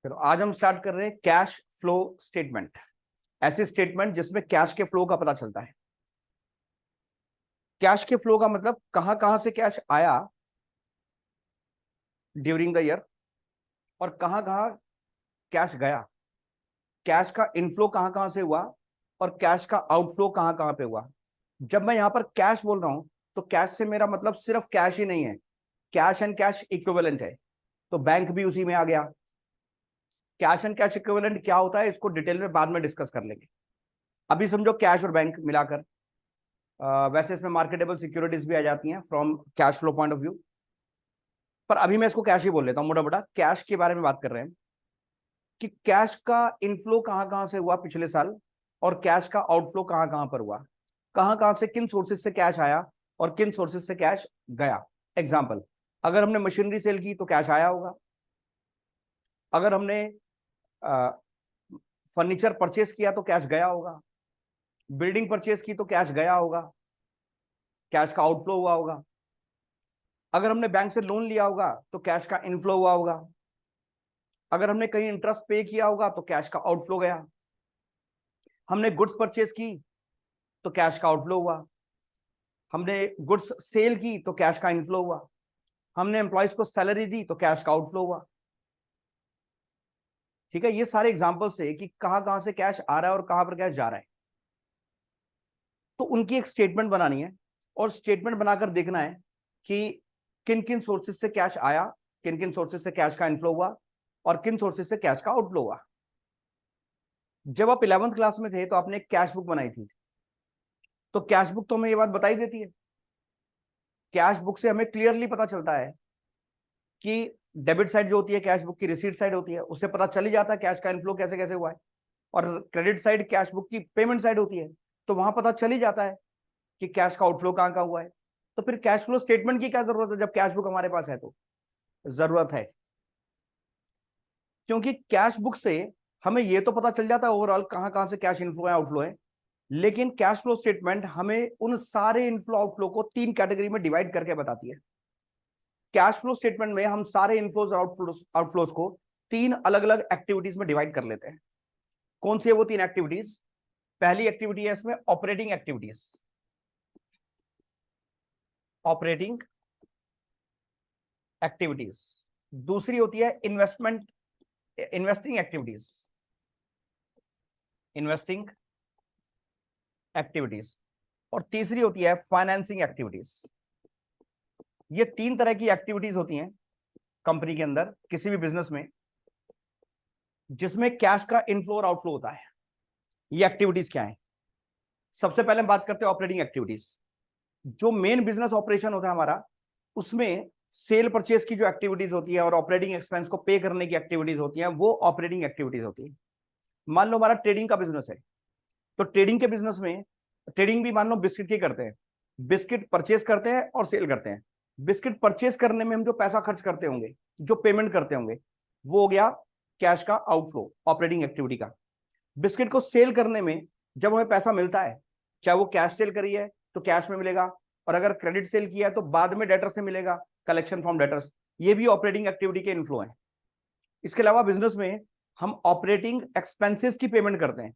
चलो आज हम स्टार्ट कर रहे हैं कैश फ्लो स्टेटमेंट। ऐसे स्टेटमेंट जिसमें कैश के फ्लो का पता चलता है। कैश के फ्लो का मतलब कहां कहां से कैश आया ड्यूरिंग द ईयर और कहां कहां कैश गया। कैश का इनफ्लो कहां कहां से हुआ और कैश का आउटफ्लो कहां कहां पे हुआ। जब मैं यहां पर कैश बोल रहा हूं तो कैश से मेरा मतलब सिर्फ कैश ही नहीं है, कैश एंड कैश इक्विवेलेंट है। तो बैंक भी उसी में आ गया। कैश एंड कैश इक्विवेलेंट क्या होता है इसको डिटेल में बाद में डिस्कस कर लेंगे। अभी समझो कैश और बैंक मिलाकर। वैसे इसमें मार्केटेबल सिक्योरिटीज भी आ जाती हैं from cash flow point of view, पर अभी मैं इसको कैश ही बोल लेता हूं। मोटा मोटा कैश के बारे में बात कर रहे हैं कि कैश का इनफ्लो कहां कहां से हुआ पिछले साल और कैश का आउटफ्लो कहां कहां पर हुआ, कहां कहां से किन सोर्सेज से कैश आया और किन सोर्सेज से कैश गया। एग्जाम्पल, अगर हमने मशीनरी सेल की तो कैश आया होगा। अगर हमने फर्नीचर परचेस किया तो कैश गया होगा। बिल्डिंग परचेस की तो कैश गया होगा, कैश का आउटफ्लो हुआ होगा। अगर हमने बैंक से लोन लिया होगा तो कैश का इनफ्लो हुआ होगा। अगर हमने कहीं इंटरेस्ट पे किया होगा तो कैश का आउटफ्लो गया। हमने गुड्स परचेस की तो कैश का आउटफ्लो हुआ। हमने गुड्स सेल की तो कैश का इनफ्लो हुआ। हमने एम्प्लॉयज को सैलरी दी तो कैश का आउटफ्लो हुआ। ठीक है, ये सारे एग्जांपल्स है कि कहां कहां से कैश आ रहा है और कहां पर कैश जा रहा है। तो उनकी एक स्टेटमेंट बनानी है और स्टेटमेंट बनाकर देखना है कि किन किन सोर्सेज से कैश आया, किन किन सोर्सेज से कैश का इनफ्लो हुआ और किन सोर्सेज से कैश का आउटफ्लो हुआ। जब आप 11वीं क्लास में थे तो आपने एक कैश बुक बनाई थी, तो कैश बुक तो हमें ये बात बताई देती है। कैश बुक से हमें क्लियरली पता चलता है कि डेबिट साइड जो होती है कैश बुक की, रिसीट साइड होती है, उससे पता चल ही जाता है कैश का इनफ्लो कैसे कैसे हुआ है। और क्रेडिट साइड कैश बुक की पेमेंट साइड होती है, तो वहां पता चल ही जाता है कि कैश का आउटफ्लो कहां कहां हुआ है। तो फिर कैश फ्लो स्टेटमेंट की क्या जरूरत है जब कैश बुक हमारे पास है? तो जरूरत है, क्योंकि कैश बुक से हमें यह तो पता चल जाता है ओवरऑल कहां कहां से कैश इनफ्लो है आउटफ्लो है। लेकिन कैश फ्लो स्टेटमेंट हमें उन सारे इनफ्लो आउटफ्लो को 3 कैटेगरी में डिवाइड करके बताती है। कैश फ्लो स्टेटमेंट में हम सारे इनफ्लोज और आउटफ्लोज को 3 अलग अलग एक्टिविटीज में डिवाइड कर लेते हैं। कौन सी है वो 3 एक्टिविटीज? पहली एक्टिविटी है इसमें ऑपरेटिंग एक्टिविटीज, ऑपरेटिंग एक्टिविटीज। दूसरी होती है इन्वेस्टिंग एक्टिविटीज, इन्वेस्टिंग एक्टिविटीज। और तीसरी होती है फाइनेंसिंग एक्टिविटीज। ये 3 तरह की एक्टिविटीज होती हैं कंपनी के अंदर, किसी भी बिजनेस में, जिसमें कैश का इनफ्लो और आउटफ्लो होता है। ये एक्टिविटीज क्या है? सबसे पहले हम बात करते हैं ऑपरेटिंग एक्टिविटीज। जो मेन बिजनेस ऑपरेशन होता है हमारा, उसमें सेल परचेज की जो एक्टिविटीज होती है और ऑपरेटिंग एक्सपेंस को पे करने की एक्टिविटीज होती हैं, वो ऑपरेटिंग एक्टिविटीज होती है। मान लो हमारा ट्रेडिंग का बिजनेस है, तो ट्रेडिंग के बिजनेस में, ट्रेडिंग भी मान लो बिस्किट की करते हैं, बिस्किट परचेज करते हैं और सेल करते हैं। बिस्किट परचेज करने में हम जो पैसा खर्च करते होंगे, जो पेमेंट करते होंगे, वो हो गया कैश का आउटफ्लो, ऑपरेटिंग एक्टिविटी का। बिस्किट को सेल करने में जब हमें पैसा मिलता है, चाहे वो कैश सेल करी है तो कैश में मिलेगा, और अगर क्रेडिट सेल किया है तो बाद में डेटर से मिलेगा, कलेक्शन फ्रॉम डेटर्स। ये भी ऑपरेटिंग एक्टिविटी के इनफ्लो है। इसके अलावा बिजनेस में हम ऑपरेटिंग एक्सपेंसेस की पेमेंट करते हैं।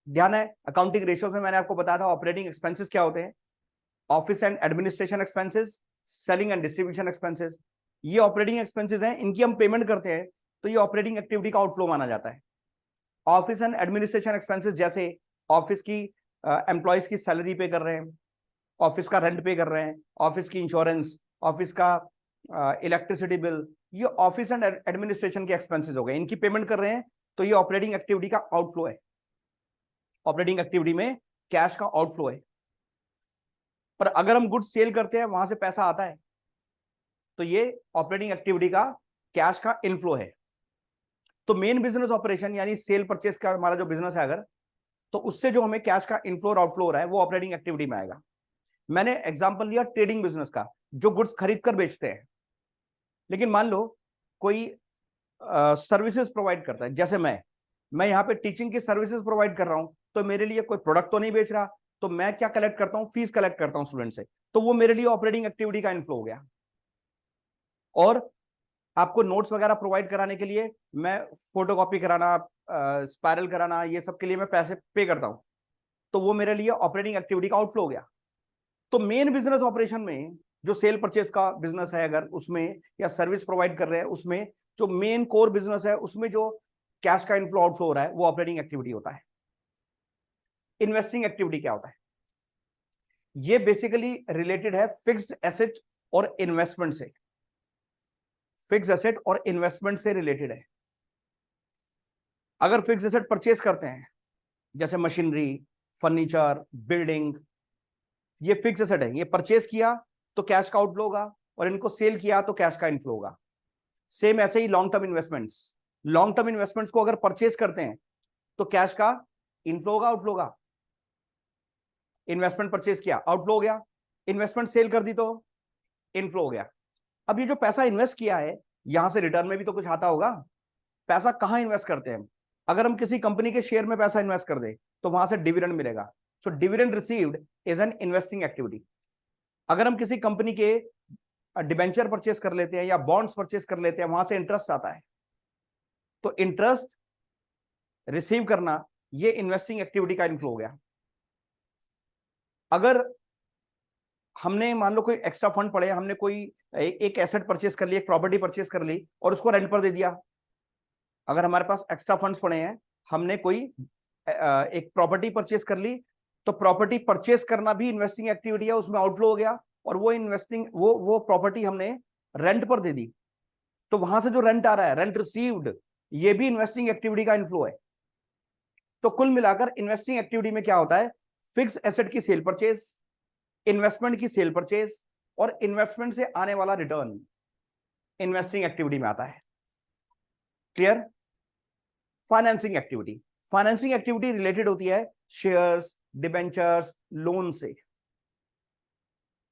ध्यान है, अकाउंटिंग रेशियोज में मैंने आपको बताया था ऑपरेटिंग एक्सपेंसेस क्या होते हैं। Office and administration expenses, selling and distribution expenses, ये ऑपरेटिंग एक्सपेंसेस हैं, इनकी हम पेमेंट करते हैं, तो ये ऑपरेटिंग एक्टिविटी का आउटफ्लो माना जाता है। ऑफिस एंड एडमिनिस्ट्रेशन एक्सपेंसेस जैसे ऑफिस की एम्प्लॉयज की सैलरी पे कर रहे हैं, ऑफिस का रेंट पे कर रहे हैं, ऑफिस की इंश्योरेंस, ऑफिस का इलेक्ट्रिसिटी बिल, ये ऑफिस एंड एडमिनिस्ट्रेशन के एक्सपेंसेस हो गए, इनकी पेमेंट कर रहे हैं, तो ये ऑपरेटिंग एक्टिविटी का आउटफ्लो है। ऑपरेटिंग एक्टिविटी में कैश का आउटफ्लो है। पर अगर हम गुड्स सेल करते हैं, वहां से पैसा आता है, तो ये ऑपरेटिंग एक्टिविटी का कैश का इनफ्लो है। तो मेन बिजनेस ऑपरेशन यानी सेल परचेस का हमारा जो बिजनेस है अगर, तो उससे जो हमें कैश का इनफ्लो और आउटफ्लो हो रहा है वो ऑपरेटिंग एक्टिविटी में आएगा। मैंने एग्जांपल लिया ट्रेडिंग बिजनेस का, जो गुड्स खरीद कर बेचते हैं। लेकिन मान लो कोई सर्विसेज प्रोवाइड करता है, जैसे मैं यहाँ पे टीचिंग की सर्विसेज प्रोवाइड कर रहा हूं, तो मेरे लिए कोई प्रोडक्ट तो नहीं बेच रहा, तो मैं क्या कलेक्ट करता हूं? फीस कलेक्ट करता हूं स्टूडेंट से, तो वो मेरे लिए ऑपरेटिंग एक्टिविटी का इनफ्लो हो गया। और आपको नोट्स वगैरह प्रोवाइड कराने के लिए मैं फोटोकॉपी कराना, स्पायरल कराना, ये सब के लिए मैं पैसे पे करता हूं, तो वो मेरे लिए ऑपरेटिंग एक्टिविटी का आउटफ्लो हो गया। तो मेन बिजनेस ऑपरेशन में जो सेल परचेज का बिजनेस है अगर उसमें, या सर्विस प्रोवाइड कर रहे हैं उसमें, जो मेन कोर बिजनेस है उसमें जो कैश का इनफ्लो आउटफ्लो हो रहा है वो ऑपरेटिंग एक्टिविटी होता है। इन्वेस्टिंग एक्टिविटी क्या होता है? ये बेसिकली रिलेटेड है फिक्स्ड एसेट और इन्वेस्टमेंट से। फिक्स्ड एसेट और इन्वेस्टमेंट से रिलेटेड है। अगर फिक्स्ड एसेट परचेज करते हैं जैसे मशीनरी, फर्नीचर, बिल्डिंग, ये फिक्स्ड एसेट है, ये परचेज किया तो कैश का आउटफ्लो होगा, और इनको सेल किया तो कैश का इनफ्लो होगा। सेम ऐसे ही long term investments, long term investments को अगर परचेज करते हैं तो कैश का इनफ्लो होगा, आउटफ्लो होगा। इन्वेस्टमेंट परचेज किया, आउटफ्लो हो गया। इन्वेस्टमेंट सेल कर दी तो इनफ्लो हो गया। अब ये जो पैसा इन्वेस्ट किया है, यहां से रिटर्न में भी तो कुछ आता होगा। पैसा कहां इन्वेस्ट करते हैं हम? अगर हम किसी कंपनी के शेयर में पैसा इन्वेस्ट कर दे तो वहां से डिविडेंड मिलेगा। So dividend received is an investing activity. अगर हम किसी कंपनी के डिबेंचर परचेस कर लेते हैं या बॉन्ड्स परचेस कर लेते हैं, वहां से इंटरेस्ट आता है, तो इंटरेस्ट रिसीव करना ये इन्वेस्टिंग एक्टिविटी का इनफ्लो हो गया। अगर हमने मान लो कोई एक्स्ट्रा फंड पड़े, हमने कोई एक एसेट परचेस कर ली, एक प्रॉपर्टी परचेस कर ली और उसको रेंट पर दे दिया। अगर हमारे पास एक्स्ट्रा फंड्स पड़े हैं, हमने कोई एक प्रॉपर्टी परचेस कर ली, तो प्रॉपर्टी परचेस करना भी इन्वेस्टिंग एक्टिविटी है, उसमें आउटफ्लो हो गया। और वो इन्वेस्टिंग वो प्रॉपर्टी हमने रेंट पर दे दी, तो वहां से जो रेंट आ रहा है, रेंट रिसीव्ड, ये भी इन्वेस्टिंग एक्टिविटी का इनफ्लो है। तो कुल मिलाकर इन्वेस्टिंग एक्टिविटी में क्या होता है? फिक्स एसेट की सेल परचेज, इन्वेस्टमेंट की सेल परचेज, और इन्वेस्टमेंट से आने वाला रिटर्न इन्वेस्टिंग एक्टिविटी में आता है। Clear? Financing activity, financing activity related होती है शेयर्स, डिबेंचर्स, लोन से।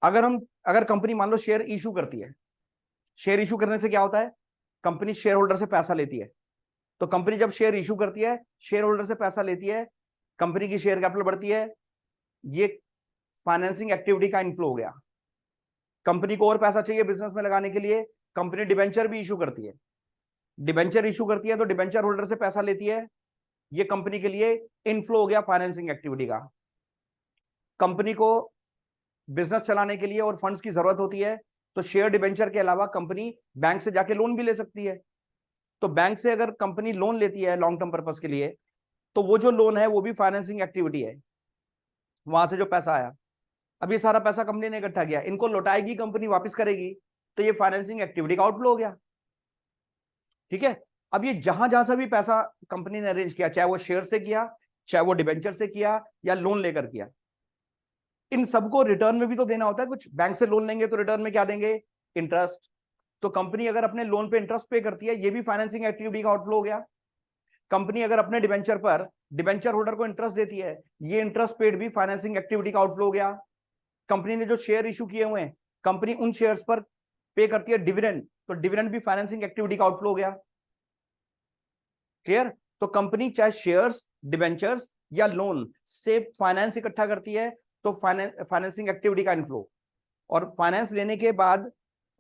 अगर कंपनी मान लो शेयर इशू करती है, शेयर इशू करने से क्या होता है? कंपनी शेयर होल्डर से पैसा लेती है। तो कंपनी जब शेयर इशू करती है, शेयर होल्डर से पैसा लेती है, कंपनी की शेयर कैपिटल बढ़ती है, ये फाइनेंसिंग एक्टिविटी का इनफ्लो हो गया। कंपनी को और पैसा चाहिए बिजनेस में लगाने के लिए, कंपनी डिबेंचर भी इशू करती है। डिबेंचर इशू करती है तो डिबेंचर होल्डर से पैसा लेती है, ये कंपनी के लिए इनफ्लो हो गया फाइनेंसिंग एक्टिविटी का। कंपनी को बिजनेस चलाने के लिए और फंड्स की जरूरत होती है, तो शेयर डिबेंचर के अलावा कंपनी बैंक से जाके लोन भी ले सकती है। तो बैंक से अगर कंपनी लोन लेती है लॉन्ग टर्म पर्पस के लिए, तो वो जो लोन है वो भी फाइनेंसिंग एक्टिविटी है। वहां से जो पैसा आया, अब ये सारा पैसा कंपनी ने इकट्ठा किया, इनको लौटाएगी कंपनी, वापस करेगी, तो ये फाइनेंसिंग एक्टिविटी का आउटफ्लो हो गया। ठीक है? अब ये जहां जहां से भी पैसा कंपनी ने अरेंज किया, चाहे वो शेयर से किया, चाहे वो डिबेंचर से किया, या लोन लेकर किया, इन सबको रिटर्न में भी तो देना होता है कुछ। बैंक से लोन लेंगे तो रिटर्न में क्या देंगे? इंटरेस्ट। तो कंपनी अगर अपने लोन पे इंटरेस्ट पे करती है, ये भी फाइनेंसिंग एक्टिविटी का आउटफ्लो हो गया। कंपनी अगर अपने डिबेंचर पर डिबेंचर होल्डर को इंटरेस्ट देती है, ये इंटरेस्ट पेड भी फाइनेंसिंग एक्टिविटी का आउटफ्लो हो गया। कंपनी ने जो शेयर इशू किए हुए हैं, कंपनी उन शेयर्स पर पे करती है डिविडेंड, तो डिविडेंड भी फाइनेंसिंग एक्टिविटी का आउटफ्लो हो गया। क्लियर? तो कंपनी चाहे शेयर्स, डिबेंचर्स या लोन से फाइनेंस इकट्ठा करती है, तो फाइनेंसिंग एक्टिविटी का इनफ्लो। और फाइनेंस लेने के बाद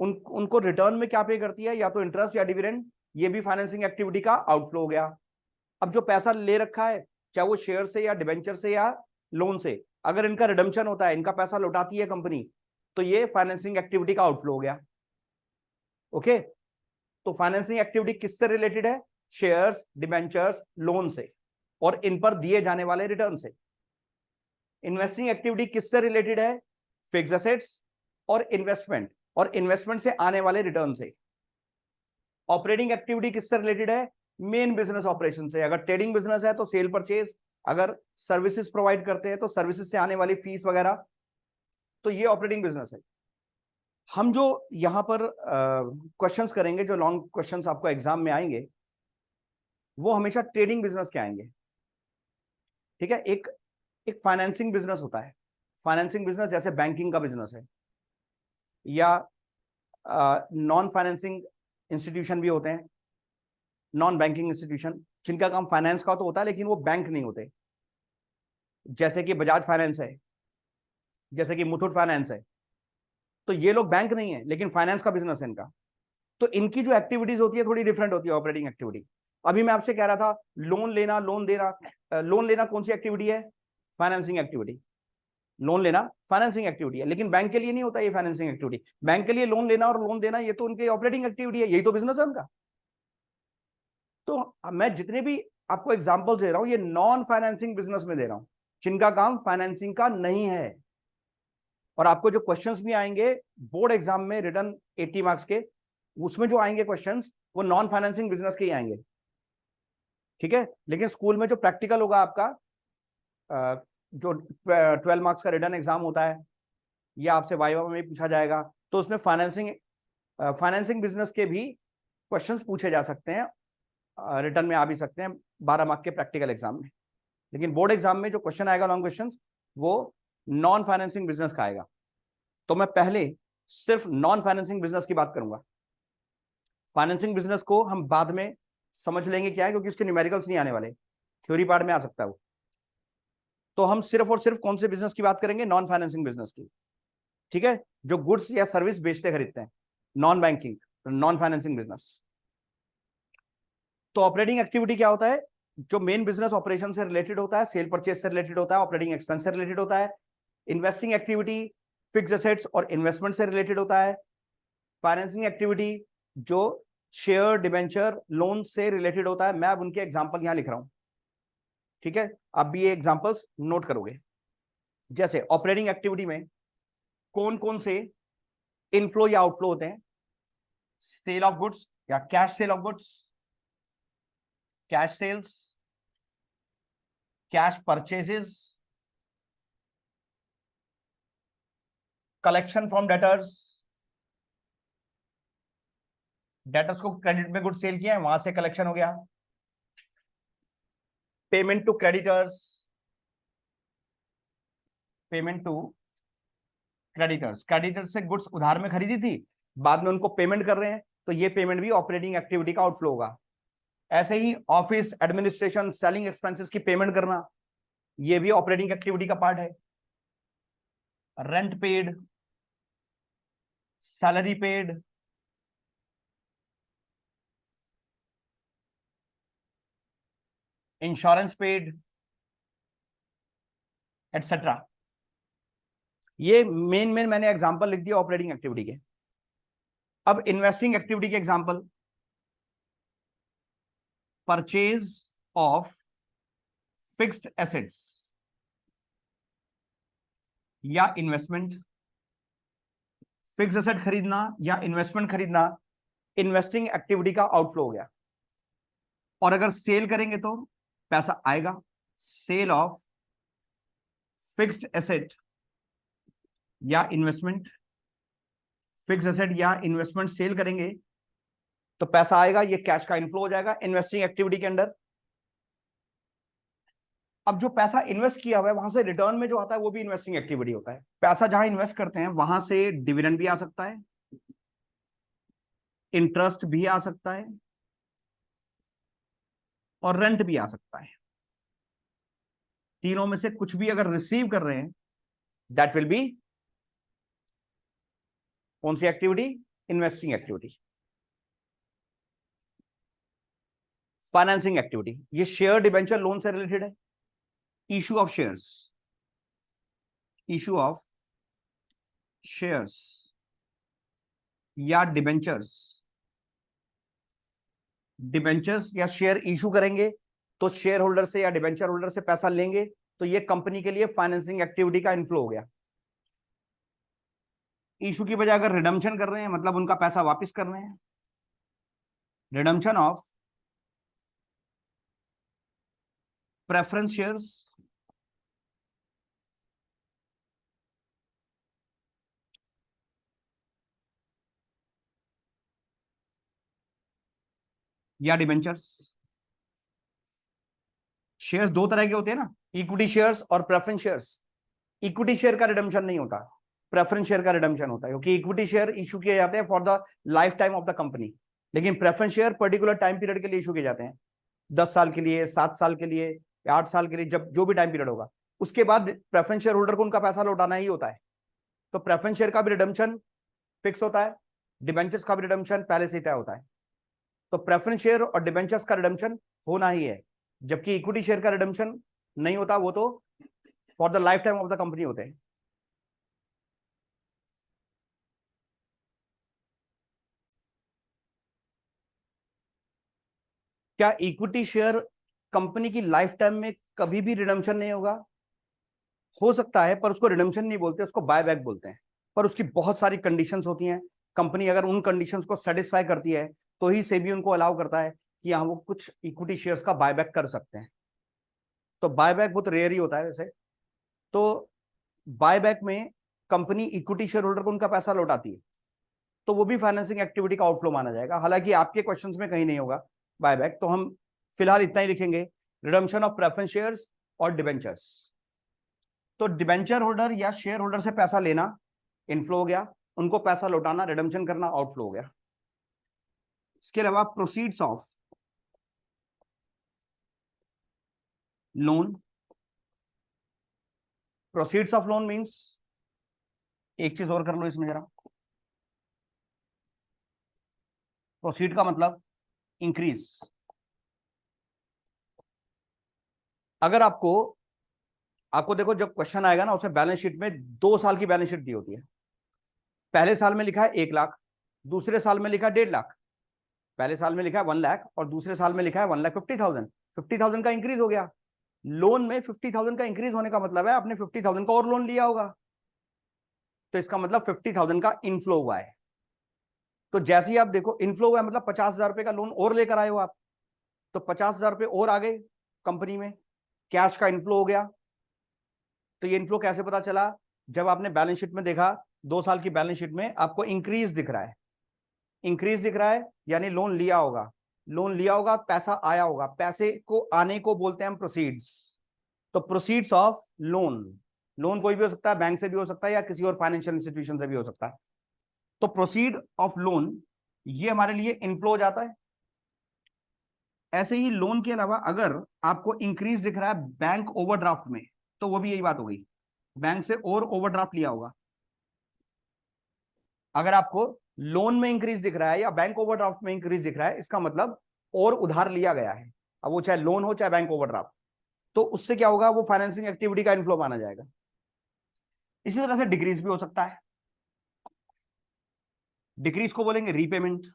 उनको रिटर्न में क्या पे करती है, या तो इंटरेस्ट या डिविडेंड, ये भी फाइनेंसिंग एक्टिविटी का आउटफ्लो हो गया। अब जो पैसा ले रखा है, चाहे वो शेयर से या डिबेंचर से या लोन से, अगर इनका रिडम्पशन होता है, इनका पैसा लौटाती है कंपनी, तो ये फाइनेंसिंग एक्टिविटी का आउटफ्लो हो गया। ओके? तो फाइनेंसिंग एक्टिविटी किससे रिलेटेड है? शेयर्स, डिबेंचर्स, लोन से, और इन पर दिए जाने वाले रिटर्न से। इन्वेस्टिंग एक्टिविटी किससे रिलेटेड है? फिक्स्ड एसेट्स और इन्वेस्टमेंट, और इन्वेस्टमेंट से आने वाले रिटर्न से। ऑपरेटिंग एक्टिविटी किससे रिलेटेड है? मेन बिजनेस ऑपरेशन से। अगर ट्रेडिंग बिजनेस है तो सेल परचेज, अगर सर्विसेज प्रोवाइड करते हैं तो सर्विसेज से आने वाली फीस वगैरह, तो ये ऑपरेटिंग बिजनेस है। हम जो यहां पर क्वेश्चंस करेंगे, जो लॉन्ग क्वेश्चंस आपको एग्जाम में आएंगे, वो हमेशा ट्रेडिंग बिजनेस के आएंगे। ठीक है? एक एक फाइनेंसिंग बिजनेस होता है। फाइनेंसिंग बिजनेस जैसे बैंकिंग का बिजनेस है, या नॉन फाइनेंसिंग इंस्टीट्यूशन भी होते हैं, नॉन बैंकिंग इंस्टीट्यूशन, जिनका काम फाइनेंस का तो होता है लेकिन वो बैंक नहीं होते। जैसे कि बजाज फाइनेंस है, जैसे कि मुथूट फाइनेंस है। तो ये लोग बैंक नहीं है लेकिन फाइनेंस का बिजनेस है इनका। तो इनकी जो एक्टिविटीज होती है थोड़ी डिफरेंट होती है ऑपरेटिंग एक्टिविटी। अभी मैं आपसे कह रहा था लोन लेना, लोन देना। लोन लेना कौन सी एक्टिविटी है? Financing activity. लोन लेना फाइनेंसिंग एक्टिविटी है, लेकिन बैंक के लिए नहीं होता ये फाइनेंसिंग एक्टिविटी। बैंक के लिए लोन लेना और लोन देना ये तो उनकी ऑपरेटिंग एक्टिविटी है, यही तो बिजनेस है उनका। तो मैं जितने भी आपको एग्जांपल दे रहा हूं ये नॉन फाइनेंसिंग बिजनेस में दे रहा हूं, जिनका काम फाइनेंसिंग का नहीं है। और आपको जो क्वेश्चंस भी आएंगे बोर्ड एग्जाम में रिटर्न 80 मार्क्स के, उसमें जो आएंगे क्वेश्चंस वो नॉन फाइनेंसिंग बिजनेस के ही आएंगे, ठीक है। लेकिन स्कूल में जो प्रैक्टिकल होगा आपका, जो 12 मार्क्स का रिटर्न एग्जाम होता है या आपसे वाइवा में पूछा जाएगा, तो उसमें फाइनेंसिंग बिजनेस के भी क्वेश्चंस पूछे जा सकते हैं, रिटर्न में आ भी सकते हैं 12 मार्क के प्रैक्टिकल एग्जाम में। लेकिन बोर्ड एग्जाम में जो क्वेश्चन आएगा लॉन्ग क्वेश्चंस वो नॉन फाइनेंसिंग बिजनेस का आएगा। तो मैं पहले सिर्फ नॉन फाइनेंसिंग बिजनेस की बात करूंगा, फाइनेंसिंग बिजनेस को हम बाद में समझ लेंगे क्या है, क्योंकि उसके न्यूमेरिकल्स नहीं आने वाले, थ्योरी पार्ट में आ सकता है वो। तो हम सिर्फ और सिर्फ कौन से बिजनेस की बात करेंगे? नॉन फाइनेंसिंग बिजनेस की, ठीक है, जो गुड्स या सर्विस बेचते खरीदते हैं, non banking, non financing business. तो ऑपरेटिंग एक्टिविटी क्या होता है? जो मेन बिजनेस ऑपरेशन से रिलेटेड होता है, सेल परचेज से रिलेटेड होता है, ऑपरेटिंग एक्सपेंस से रिलेटेड होता है। इन्वेस्टिंग एक्टिविटी फिक्स एसेट्स और इन्वेस्टमेंट से रिलेटेड होता है। फाइनेंसिंग एक्टिविटी जो शेयर, डिबेंचर, लोन से रिलेटेड होता है। मैं अब उनके एग्जांपल यहां लिख रहा हूं, ठीक है, आप भी ये एग्जांपल्स नोट करोगे। जैसे ऑपरेटिंग एक्टिविटी में कौन कौन से इनफ्लो या आउटफ्लो होते हैं? सेल ऑफ गुड्स या cash sale of goods, cash sales, cash purchases, collection from debtors, debtors को क्रेडिट में गुड सेल किया है वहां से कलेक्शन हो गया, payment to creditors, payment to creditors, creditors से गुड्स उधार में खरीदी थी, बाद में उनको पेमेंट कर रहे हैं, तो ये पेमेंट भी ऑपरेटिंग एक्टिविटी का आउटफ्लो होगा। ऐसे ही ऑफिस एडमिनिस्ट्रेशन, सेलिंग एक्सपेंसेस की पेमेंट करना, ये भी ऑपरेटिंग एक्टिविटी का पार्ट है। Rent paid, salary paid, insurance paid, etcetera. ये मेन मैंने एग्जांपल लिख दिया ऑपरेटिंग एक्टिविटी के। अब इन्वेस्टिंग एक्टिविटी के example, purchase of fixed assets या इन्वेस्टमेंट, फिक्स्ड एसेट खरीदना या इन्वेस्टमेंट खरीदना इन्वेस्टिंग एक्टिविटी का आउटफ्लो हो गया। और अगर सेल करेंगे तो पैसा आएगा, सेल ऑफ फिक्स्ड एसेट या इन्वेस्टमेंट, फिक्स्ड एसेट या इन्वेस्टमेंट सेल करेंगे तो पैसा आएगा, ये कैश का इनफ्लो हो जाएगा इन्वेस्टिंग एक्टिविटी के अंदर। अब जो पैसा इन्वेस्ट किया हुआ है वहां से रिटर्न में जो आता है वो भी इन्वेस्टिंग एक्टिविटी होता है। पैसा जहां इन्वेस्ट करते हैं वहां से डिविडेंड भी आ सकता है, इंटरेस्ट भी आ सकता है और रेंट भी आ सकता है। तीनों में से कुछ भी अगर रिसीव कर रहे हैं दैट विल बी कौन सी activity? Investing activity. Financing activity, ये शेयर, डिबेंचर, लोन से रिलेटेड है। Issue of shares, issue of shares या डिबेंचर्स, डिबेंचर्स या शेयर इशू करेंगे तो शेयर होल्डर से या डिबेंचर होल्डर से पैसा लेंगे, तो ये कंपनी के लिए फाइनेंसिंग एक्टिविटी का इनफ्लो हो गया। इशू की बजाय अगर रिडम्पशन कर रहे हैं मतलब उनका पैसा वापस कर रहे हैं, रिडम्पशन ऑफ प्रेफरेंस शेयर्स या डिबेंचर्स। शेयर्स दो तरह के होते हैं ना, इक्विटी शेयर्स और प्रेफरेंस शेयर्स। इक्विटी शेयर का रिडम्पशन नहीं होता, प्रेफरेंस शेयर का रिडम्पशन होता है, क्योंकि इक्विटी शेयर इशू किए जाते हैं for the life time of the company, लेकिन preference share particular time period के लिए इशू किए जाते हैं, 10 साल के लिए, 7 साल के लिए या 8 साल के लिए, जब जो भी टाइम पीरियड होगा उसके बाद प्रेफरेंस शेयर होल्डर को उनका पैसा लौटाना ही होता है। तो प्रेफरेंस शेयर का भी रिडम्पशन फिक्स होता है डिबेंचर्स का भी रिडम्पशन पहले से ही तय होता है। तो प्रेफरेंस शेयर और डिबेंचर्स का रिडम्पशन होना ही है, जबकि इक्विटी शेयर का रिडम्पशन नहीं होता, वो तो for the life time of the company होते हैं। क्या इक्विटी शेयर कंपनी की लाइफ टाइम में कभी भी रिडम्पशन नहीं होगा? हो सकता है, पर उसको रिडम्पशन नहीं बोलते, उसको बायबैक बोलते हैं। पर उसकी बहुत सारी कंडीशंस होती हैं। कंपनी अगर उन कंडीशंस को सेटिस्फाई करती है तो ही सेबी उनको अलाउ करता है कि हाँ वो कुछ इक्विटी शेयर्स का बायबैक कर सकते हैं। तो बायबैक बहुत रेयर ही होता है वैसे। तो बायबैक में कंपनी इक्विटी शेयर होल्डर को उनका पैसा लौटाती है, तो वो भी फाइनेंसिंग एक्टिविटी का आउटफ्लो माना जाएगा। हालांकि आपके क्वेश्चंस में कहीं नहीं होगा बायबैक, तो हम फिलहाल इतना ही लिखेंगे, रिडम्पशन ऑफ प्रेफरेंस शेयर्स और डिबेंचर्स। तो डिबेंचर होल्डर या शेयर होल्डर से पैसा लेना इनफ्लो हो गया, उनको पैसा लौटाना रिडम्पशन करना आउटफ्लो हो गया। इसके अलावा proceeds of loan, proceeds of loan means, एक चीज और कर लो इसमें जरा, प्रोसीड का मतलब इंक्रीज। अगर आपको आपको देखो, जब क्वेश्चन आएगा ना उसमें बैलेंस शीट में 2 साल की बैलेंस शीट दी होती है। पहले साल में लिखा है 1 लाख, दूसरे साल में लिखा है 1.5 लाख। पहले साल में लिखा है 1 लाख और दूसरे साल में लिखा है 1,50,000। 50,000 का इंक्रीज हो गया। लोन में 50,000 का इंक्रीज होने का मतलब है आपने 50,000 का और लोन लिया होगा, तो इसका मतलब 50,000 का इनफ्लो हुआ है। तो जैसे ही आप देखो इनफ्लो हुआ है मतलब 50,000 रुपए का लोन और लेकर आए हो आप, तो 50,000 रुपए और आ गए कंपनी में, कैश का इनफ्लो हो गया। तो ये इनफ्लो कैसे पता चला? जब आपने बैलेंस शीट में देखा, 2 साल की बैलेंस शीट में आपको इंक्रीज दिख रहा है। इंक्रीज दिख रहा है यानी लोन लिया होगा, लोन लिया होगा, पैसा आया होगा, पैसे को आने को बोलते हैं हम प्रोसीड्स। तो प्रोसीड्स ऑफ लोन, लोन कोई भी हो सकता है, बैंक से भी हो सकता है या किसी और फाइनेंशियल इंस्टीट्यूशन से भी हो सकता है। तो प्रोसीड ऑफ लोन ये हमारे लिए इनफ्लो हो जाता है। ऐसे ही लोन के अलावा अगर आपको इंक्रीज दिख रहा है बैंक ओवरड्राफ्ट में, तो वो भी यही बात हो गई, बैंक से और ओवरड्राफ्ट लिया होगा। अगर आपको लोन में इंक्रीज दिख रहा है या बैंक ओवरड्राफ्ट में इंक्रीज दिख रहा है, इसका मतलब और उधार लिया गया है। अब वो चाहे लोन हो चाहे बैंक ओवरड्राफ्ट, तो उससे क्या होगा, वो फाइनेंसिंग एक्टिविटी का इनफ्लो माना जाएगा। इसी तरह से डिक्रीज भी हो सकता है। डिक्रीज को बोलेंगे रीपेमेंट।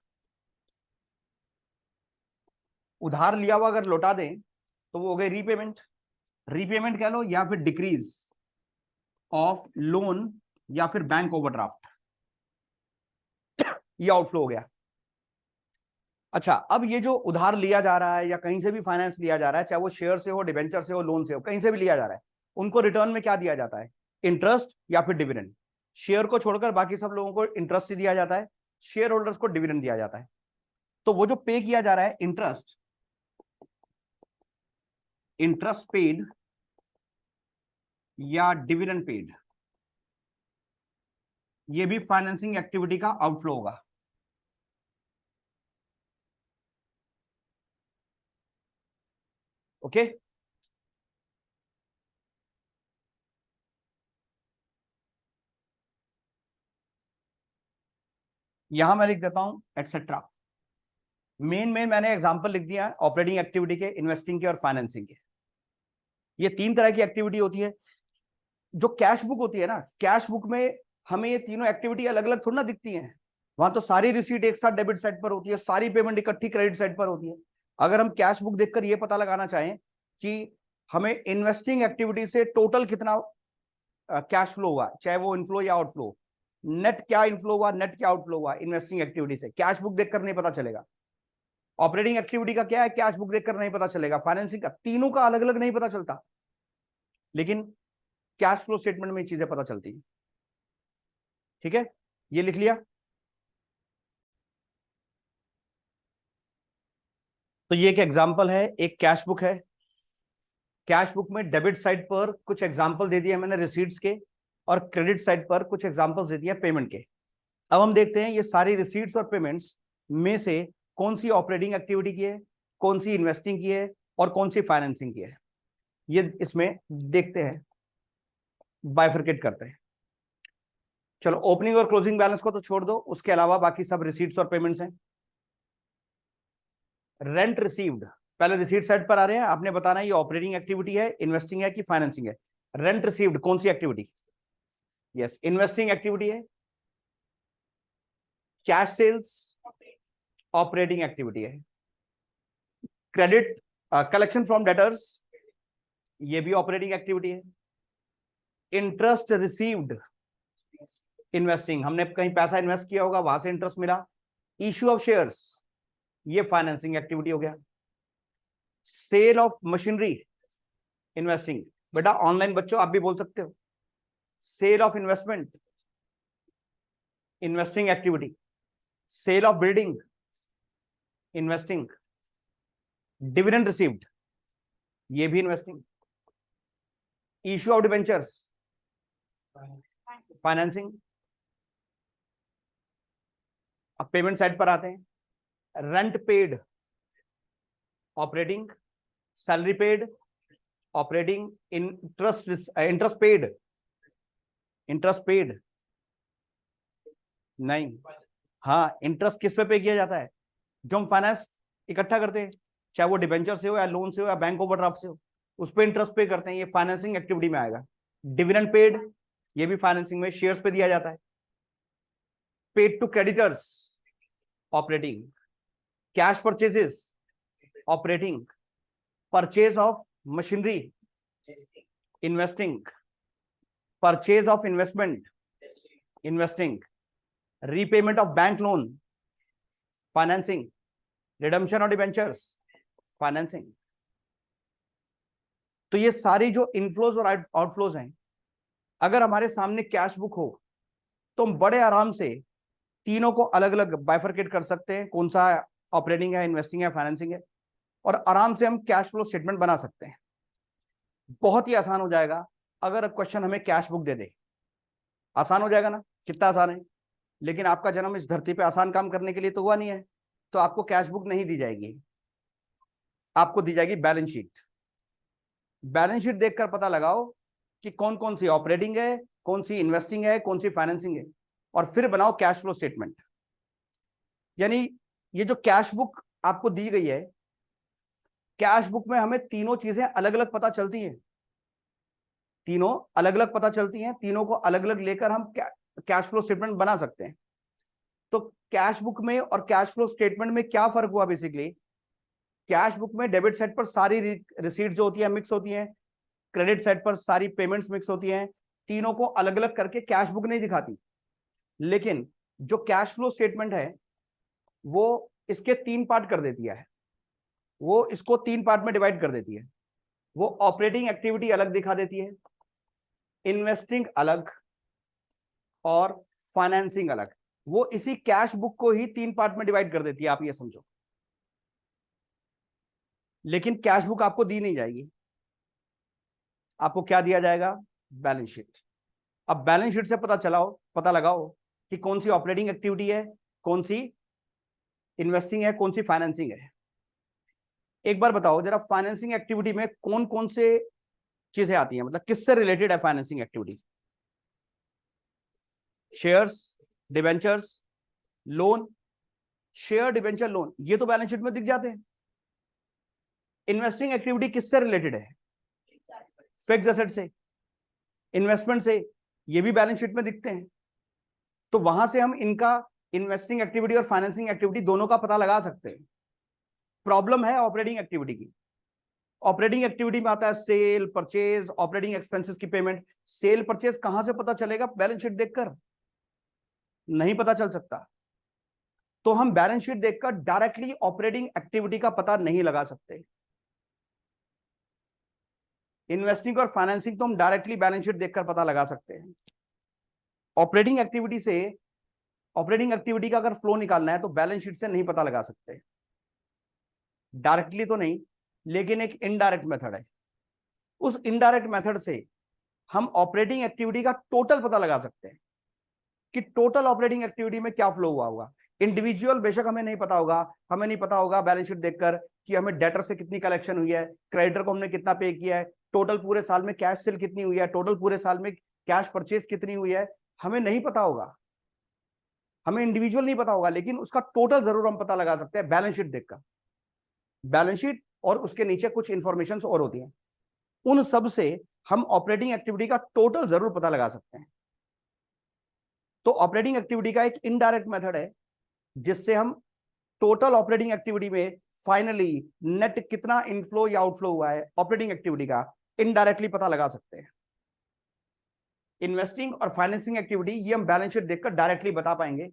उधार लिया हुआ अगर लौटा दें तो वो हो गए रीपेमेंट। रीपेमेंट कह लो या फिर डिक्रीज ऑफ लोन या फिर बैंक ओवरड्राफ्ट, ये आउटफ्लो हो गया। अच्छा, अब ये जो उधार लिया जा रहा है या कहीं से भी फाइनेंस लिया जा रहा है, चाहे वो शेयर से हो, डिबेंचर से हो, लोन से हो, कहीं से भी लिया जा रहा है, उनको रिटर्न में क्या दिया जाता है? इंटरेस्ट या फिर डिविडेंड। शेयर को छोड़कर बाकी सब लोगों को इंटरेस्ट ही दिया जाता है, शेयर होल्डर्स को डिविडेंड दिया जाता है। तो वो जो पे किया जा रहा है इंटरेस्ट, इंटरेस्ट पेड या डिविडेंड पेड, ये भी फाइनेंसिंग एक्टिविटी का आउटफ्लो होगा। ओके, यहां मैं लिख देता हूं एटसेट्रा। मेन मैंने एग्जांपल लिख दिया है ऑपरेटिंग एक्टिविटी के, इन्वेस्टिंग के और फाइनेंसिंग के। ये 3 तरह की एक्टिविटी होती है। जो कैश बुक होती है ना, कैश बुक में हमें ये तीनों एक्टिविटी अलग अलग थोड़ी ना दिखती हैं। वहां तो सारी रिसीट एक साथ डेबिट साइड पर होती है, सारी पेमेंट इकट्ठी क्रेडिट साइड पर होती है। अगर हम कैश बुक देखकर ये पता लगाना चाहें कि हमें इन्वेस्टिंग एक्टिविटी से टोटल कितना कैश फ्लो हुआ, चाहे वो इनफ्लो या आउटफ्लो, नेट क्या इनफ्लो हुआ, नेट क्या आउटफ्लो हुआ इन्वेस्टिंग एक्टिविटी से, कैश बुक देखकर नहीं पता चलेगा। ऑपरेटिंग एक्टिविटी का क्या है, कैश बुक देखकर नहीं पता चलेगा। फाइनेंसिंग का, तीनों का अलग अलग नहीं पता चलता, लेकिन कैश फ्लो स्टेटमेंट में चीजें पता चलती है। ठीक है, ये लिख लिया। तो ये एक एग्जांपल है, एक कैश बुक है। कैश बुक में डेबिट साइड पर कुछ एग्जांपल दे दिए मैंने रिसीट्स के, और क्रेडिट साइड पर कुछ एग्जांपल्स दे दिए पेमेंट के। अब हम देखते हैं ये सारी रिसीट्स और पेमेंट्स में से कौन सी ऑपरेटिंग एक्टिविटी की है, कौन सी इन्वेस्टिंग की है और कौन सी फाइनेंसिंग की है। ये इसमें देखते हैं, बाइफरकेट करते हैं। चलो ओपनिंग और क्लोजिंग बैलेंस को तो छोड़ दो, उसके अलावा बाकी सब रिसीट्स और पेमेंट्स हैं। रेंट रिसीव्ड, पहले रिसीट साइड पर आ रहे हैं, आपने बताना है ये ऑपरेटिंग एक्टिविटी है, इन्वेस्टिंग है कि फाइनेंसिंग है। रेंट रिसीव्ड कौन सी एक्टिविटी? यस, इन्वेस्टिंग एक्टिविटी है। कैश सेल्स ऑपरेटिंग एक्टिविटी है। क्रेडिट कलेक्शन फ्रॉम डेटर्स, ये भी ऑपरेटिंग एक्टिविटी है। इंटरेस्ट रिसीव्ड इन्वेस्टिंग, हमने कहीं पैसा इन्वेस्ट किया होगा, वहां से इंटरेस्ट मिला। इश्यू ऑफ शेयर्स, ये फाइनेंसिंग एक्टिविटी हो गया। सेल ऑफ मशीनरी इन्वेस्टिंग, बेटा ऑनलाइन बच्चों आप भी बोल सकते हो। Sale of investment investing activity. Sale of building investing. Dividend received, ये भी investing. Issue of debentures financing. अब पेमेंट साइड पर आते हैं। Rent paid operating, salary paid operating, interest paid नहीं। हाँ, इंटरेस्ट किस पे किया जाता है? जो हम फाइनेंस इकट्ठा करते हैं, चाहे वो डिबेंचर से हो या लोन से हो या बैंक ओवरड्राफ्ट से हो, उस पर इंटरेस्ट पे करते हैं, ये फाइनेंसिंग एक्टिविटी में आएगा। डिविडेंड पेड, ये भी फाइनेंसिंग में शेयर्स पे दिया जाता है। Paid to creditors operating. Cash purchases operating. Purchase of machinery investing. Purchase of investment investing. Repayment of bank loan financing. Redemption of debentures financing. तो ये सारी जो इनफ्लोज और आउटफ्लोज हैं, अगर हमारे सामने कैश बुक हो तो हम बड़े आराम से तीनों को अलग अलग बाइफरकेट कर सकते हैं, कौन सा ऑपरेटिंग है, इन्वेस्टिंग है, फाइनेंसिंग है, और आराम से हम कैश फ्लो स्टेटमेंट बना सकते हैं। बहुत ही आसान हो जाएगा अगर क्वेश्चन हमें कैश बुक दे दे। आसान हो जाएगा ना? कितना आसान है। लेकिन आपका जन्म इस धरती पे आसान काम करने के लिए तो हुआ नहीं है, तो आपको कैश बुक नहीं दी जाएगी, आपको दी जाएगी बैलेंस शीट। बैलेंस शीट देखकर पता लगाओ कि कौन कौन सी ऑपरेटिंग है, कौन सी इन्वेस्टिंग है, कौन सी फाइनेंसिंग है, और फिर बनाओ कैश फ्लो स्टेटमेंट। यानी ये जो कैश बुक आपको दी गई है, कैश बुक में हमें तीनों चीजें अलग अलग पता चलती हैं, तीनों अलग अलग पता चलती हैं, तीनों को अलग अलग लेकर हम कैश फ्लो स्टेटमेंट बना सकते हैं। तो कैश बुक में और कैश फ्लो स्टेटमेंट में क्या फर्क हुआ? बेसिकली कैश बुक में डेबिट साइड पर सारी रिसीट जो होती है मिक्स होती है, क्रेडिट साइड पर सारी पेमेंट्स मिक्स होती हैं, तीनों को अलग अलग करके कैश बुक नहीं दिखाती। लेकिन जो कैश फ्लो स्टेटमेंट है वो इसके तीन पार्ट कर देती है, वो इसको तीन पार्ट में डिवाइड कर देती है। वो ऑपरेटिंग एक्टिविटी अलग दिखा देती है, इन्वेस्टिंग अलग, और फाइनेंसिंग अलग। वो इसी कैश बुक को ही तीन पार्ट में डिवाइड कर देती है, आप ये समझो। लेकिन कैश बुक आपको दी नहीं जाएगी, आपको क्या दिया जाएगा? Balance sheet. अब बैलेंस शीट से पता लगाओ कि कौन सी ऑपरेटिंग एक्टिविटी है, कौन सी इन्वेस्टिंग है, कौन सी फाइनेंसिंग है। एक बार बताओ जरा, फाइनेंसिंग एक्टिविटी में कौन कौन से चीजें आती हैं, मतलब किससे रिलेटेड है financing activity? Shares, debentures, loan. Share, debenture, loan, ये तो बैलेंस शीट में दिख जाते हैं। इन्वेस्टिंग एक्टिविटी किससे रिलेटेड है? फिक्स्ड एसेट से, इन्वेस्टमेंट से, ये भी बैलेंस शीट में दिखते हैं। तो वहां से हम इनका इन्वेस्टिंग एक्टिविटी और फाइनेंसिंग एक्टिविटी दोनों का पता लगा सकते हैं। प्रॉब्लम है ऑपरेटिंग एक्टिविटी की। ऑपरेटिंग एक्टिविटी में आता है सेल, परचेज, ऑपरेटिंग एक्सपेंसेस की पेमेंट। सेल परचेज कहां से पता चलेगा? बैलेंस शीट देखकर नहीं पता चल सकता। तो हम बैलेंस शीट देखकर डायरेक्टली ऑपरेटिंग एक्टिविटी का पता नहीं लगा सकते। इन्वेस्टिंग और फाइनेंसिंग तो हम डायरेक्टली बैलेंस शीट देखकर पता लगा सकते हैं। ऑपरेटिंग एक्टिविटी से, ऑपरेटिंग एक्टिविटी का अगर फ्लो निकालना है तो बैलेंस शीट से नहीं पता लगा सकते, डायरेक्टली तो नहीं, लेकिन एक इनडायरेक्ट मेथड है। उस इनडायरेक्ट मेथड से हम ऑपरेटिंग एक्टिविटी का टोटल पता लगा सकते हैं कि टोटल ऑपरेटिंग एक्टिविटी में क्या फ्लो हुआ होगा। इंडिविजुअल बेशक हमें नहीं पता होगा, हमें नहीं पता होगा बैलेंस शीट देखकर कि हमें डेटर से कितनी कलेक्शन हुई है, क्रेडिटर को हमने कितना पे किया है, टोटल पूरे साल में कैश सेल कितनी हुई है, टोटल पूरे साल में कैश परचेज कितनी हुई है, हमें नहीं पता होगा, हमें इंडिविजुअल नहीं पता होगा, लेकिन उसका टोटल जरूर हम पता लगा सकते हैं बैलेंस शीट देखकर। बैलेंस शीट और उसके नीचे कुछ इंफॉर्मेशन और होती हैं, उन सब से हम ऑपरेटिंग एक्टिविटी का टोटल जरूर पता लगा सकते हैं। तो ऑपरेटिंग एक्टिविटी का एक इनडायरेक्ट मेथड है जिससे हम टोटल ऑपरेटिंग एक्टिविटी में फाइनली नेट कितना इनफ्लो या आउटफ्लो हुआ है ऑपरेटिंग एक्टिविटी का इनडायरेक्टली पता लगा सकते हैं। इन्वेस्टिंग और फाइनेंसिंग एक्टिविटी ये हम बैलेंस शीट देखकर डायरेक्टली बता पाएंगे।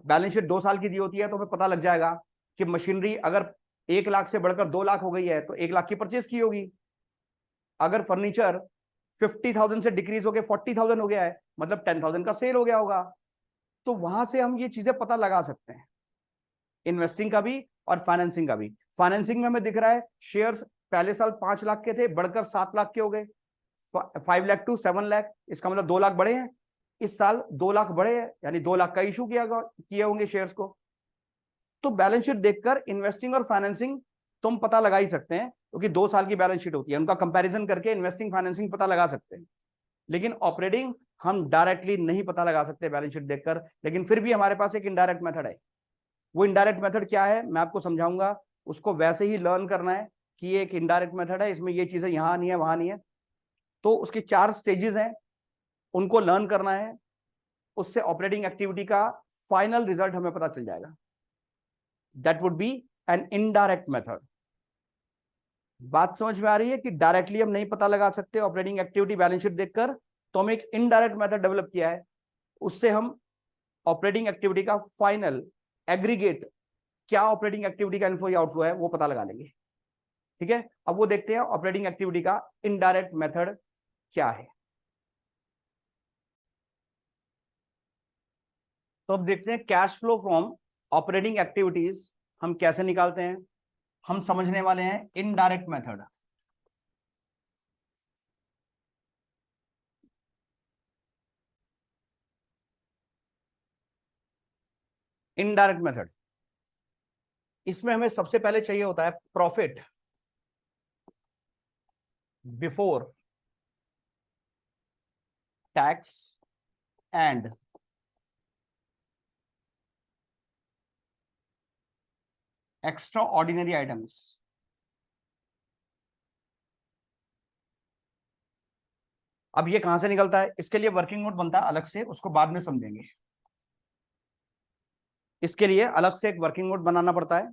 बैलेंस शीट 2 साल की दी होती है तो हमें पता लग जाएगा कि मशीनरी अगर 1 लाख से बढ़कर 2 लाख हो गई है तो 1 लाख की परचेज की होगी। अगर फर्नीचर 50,000 से डिक्रीज होकर 40,000 हो गया है मतलब 10,000 का सेल हो गया होगा। तो वहां से हम ये चीजें पता लगा सकते हैं, इन्वेस्टिंग का भी और फाइनेंसिंग का भी। फाइनेंसिंग में हमें दिख रहा है शेयर्स पहले साल 5 लाख के थे, बढ़कर 7 लाख के हो गए, 5 लाख टू 7 लाख, इसका मतलब 2 लाख बढ़े हैं। इस साल 2 लाख बढ़े हैं, यानी 2 लाख का इशू किए होंगे शेयर्स को। तो बैलेंस शीट देखकर इन्वेस्टिंग और फाइनेंसिंग तुम पता लगा ही सकते हैं, क्योंकि 2 साल की बैलेंस शीट होती है, उनका कंपैरिजन करके इन्वेस्टिंग फाइनेंसिंग पता लगा सकते हैं। लेकिन ऑपरेटिंग हम डायरेक्टली नहीं पता लगा सकते बैलेंस शीट देखकर, लेकिन फिर भी हमारे पास एक इनडायरेक्ट मेथड है। वो इनडायरेक्ट मेथड क्या है मैं आपको समझाऊंगा, उसको वैसे ही लर्न करना है कि ये एक इनडायरेक्ट मेथड है, इसमें ये चीजें यहां नहीं है वहां नहीं है। तो उसके 4 स्टेजेस हैं, उनको लर्न करना है, उससे ऑपरेटिंग एक्टिविटी का फाइनल रिजल्ट हमें पता चल जाएगा। That would be an indirect method. बात समझ में आ रही है कि डायरेक्टली हम नहीं पता लगा सकते ऑपरेटिंग एक्टिविटी बैलेंस शीट देखकर, तो हम एक इनडायरेक्ट मेथड डेवलप किया है, उससे हम ऑपरेटिंग एक्टिविटी का फाइनल एग्रीगेट क्या ऑपरेटिंग एक्टिविटी का इनफ्लो या आउटफ्लो है वो पता लगा लेंगे। ठीक है, अब वो देखते हैं ऑपरेटिंग एक्टिविटी का इनडायरेक्ट मेथड क्या है। तो अब देखते हैं cash flow from operating activities हम कैसे निकालते हैं। हम समझने वाले हैं इनडायरेक्ट मेथड। इनडायरेक्ट मेथड, इसमें हमें सबसे पहले चाहिए होता है profit before tax and extra ordinary items. अब ये कहां से निकलता है, इसके लिए वर्किंग नोट बनता है अलग से, उसको बाद में समझेंगे। इसके लिए अलग से एक वर्किंग नोट बनाना पड़ता है,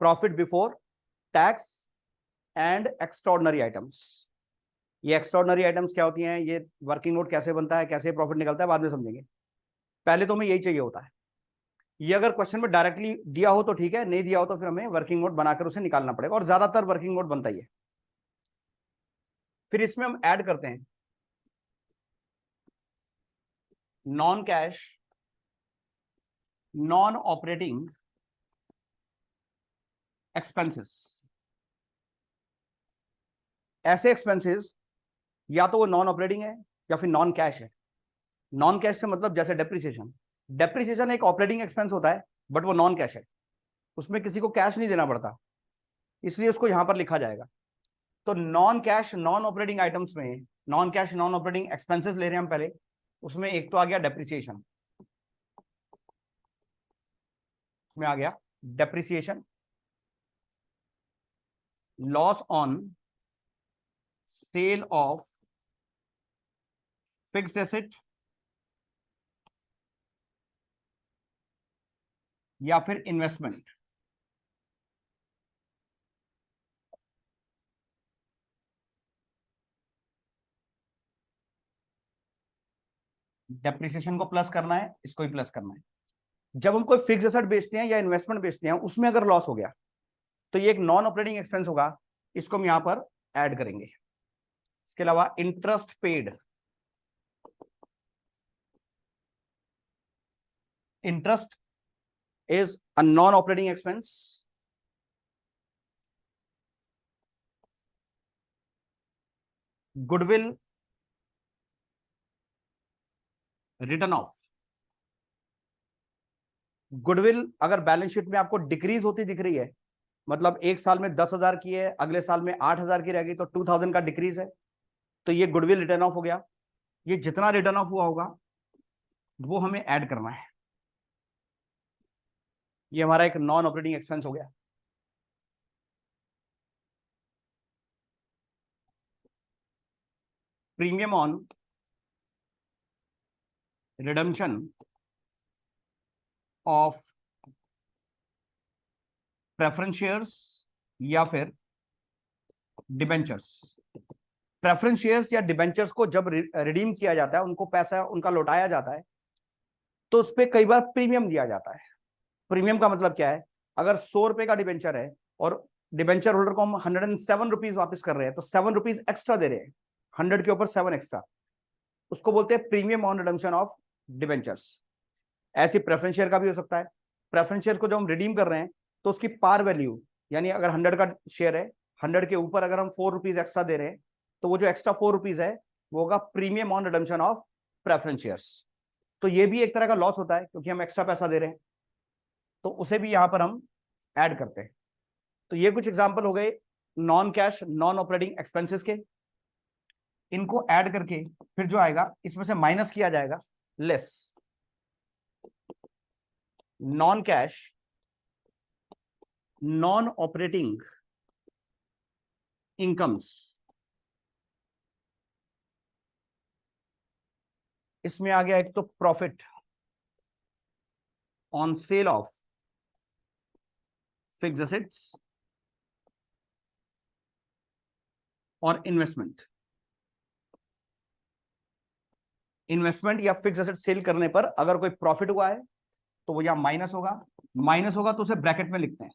profit before tax and extraordinary items. ये एक्स्ट्राऑर्डिनरी आइटम्स क्या होती हैं, ये वर्किंग नोट कैसे बनता है, कैसे प्रॉफिट निकलता है, बाद में समझेंगे। पहले तो हमें यही चाहिए होता है। ये अगर क्वेश्चन में डायरेक्टली दिया हो तो ठीक है, नहीं दिया हो तो फिर हमें वर्किंग नोट बनाकर उसे निकालना पड़ेगा, और ज्यादातर वर्किंग नोट बनता ही है। फिर इसमें हम ऐड करते हैं non cash non operating expenses. ऐसे एक्सपेंसेस या तो वो नॉन ऑपरेटिंग है या फिर नॉन कैश है। नॉन कैश से मतलब जैसे डेप्रिसिएशन, डेप्रिसिएशन एक ऑपरेटिंग एक्सपेंस होता है बट वो नॉन कैश है, उसमें किसी को कैश नहीं देना पड़ता, इसलिए उसको यहां पर लिखा जाएगा। तो non cash non operating items में non cash non operating expenses ले रहे हैं हम पहले, उसमें एक तो आ गया डेप्रिसिएशन, में आ गया depreciation, loss on sale of fixed asset या फिर इन्वेस्टमेंट। डेप्रिसिएशन को प्लस करना है, इसको ही प्लस करना है। जब हम कोई फिक्स एसेट बेचते हैं या इन्वेस्टमेंट बेचते हैं उसमें अगर लॉस हो गया तो ये एक नॉन ऑपरेटिंग एक्सपेंस होगा, इसको हम यहां पर ऐड करेंगे। इसके अलावा interest paid, interest is a non operating expense. Goodwill return of, goodwill अगर बैलेंस शीट में आपको डिक्रीज होती दिख रही है, मतलब एक साल में 10,000 की है, अगले साल में 8,000 की रहेगी, तो 2,000 का डिक्रीज है, तो ये गुडविल रिटर्न ऑफ हो गया। ये जितना रिटर्न ऑफ हुआ होगा वो हमें ऐड करना है। ये हमारा एक नॉन ऑपरेटिंग एक्सपेंस हो गया। Premium on redemption of preference shares या फिर डिबेंचर्स। प्रेफरेंस शेयर्स या डिबेंचर्स को जब रिडीम किया जाता है, उनको पैसा उनका लौटाया जाता है, तो उस पर कई बार प्रीमियम दिया जाता है। प्रीमियम का मतलब क्या है? अगर 100 रुपए का डिबेंचर है और डिबेंचर होल्डर को हम 107 रुपीज वापस कर रहे हैं, तो 7 रुपीज एक्स्ट्रा दे रहे हैं, 100 के ऊपर 7 एक्स्ट्रा, उसको बोलते हैं premium on redemption of debentures. ऐसी प्रेफरेंस शेयर का भी हो सकता है। प्रेफरेंस शेयर को जब हम रिडीम कर रहे हैं, तो उसकी पार वैल्यू, यानी अगर 100 का शेयर है, 100 के ऊपर अगर हम 4 रुपीज एक्स्ट्रा दे रहे हैं, तो वो जो एक्स्ट्रा 4 रुपीज है वो होगा premium on redemption of preference shares. तो ये भी एक तरह का लॉस होता है, क्योंकि हम एक्स्ट्रा पैसा दे रहे हैं, तो उसे भी यहां पर हम ऐड करते हैं। तो ये कुछ एग्जांपल हो गए non cash non operating expenses के। इनको ऐड करके फिर जो आएगा, इसमें से माइनस किया जाएगा less non cash non operating incomes. इसमें आ गया एक तो profit on sale of fixed assets और इन्वेस्टमेंट। इन्वेस्टमेंट या फिक्स्ड एसेट सेल करने पर अगर कोई प्रॉफिट हुआ है, तो वो यहां माइनस होगा। माइनस होगा तो उसे ब्रैकेट में लिखते हैं।